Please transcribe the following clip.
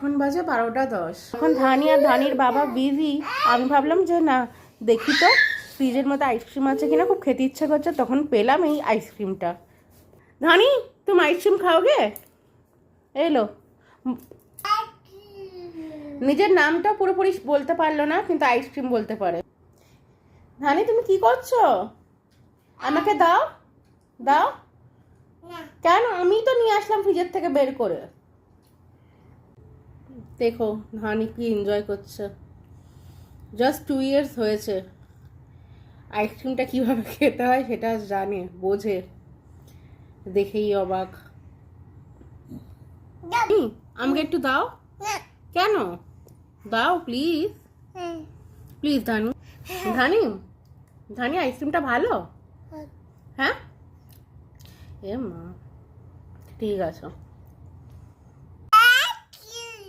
এখন বাজে 12:10। এখন ধানি আর ধানির বাবা বিজি। আমি ভাবলাম যে না দেখি তো ফ্রিজের মধ্যে আইসক্রিম আছে কিনা, খুব খেতে ইচ্ছা করছে, তখন পেলাম এই আইসক্রিমটা। ধানি তুমি আইসক্রিম খাওগে? এলো, নিজের নামটা পুরোপুরি বলতে পারলো না কিন্তু আইসক্রিম বলতে পারে। ধানি তুমি কি করছো? আমাকে দাও, দাও। কেন? আমি তো নিয়ে আসলাম ফ্রিজের থেকে বের করে। দেখো ধানি কি এনজয় করছে। জাস্ট 2 ইয়ার্স হয়েছে, আইসক্রিমটা কিভাবে খেতে হয় সেটা জানে, বোঝে, দেখেই অবাক। আমাকে একটু দাও। কেন? দাও প্লিজ, প্লিজ ধানু। ধানি, ধানি আইসক্রিমটা ভালো? হ্যাঁ, এ মা, ঠিক আছে।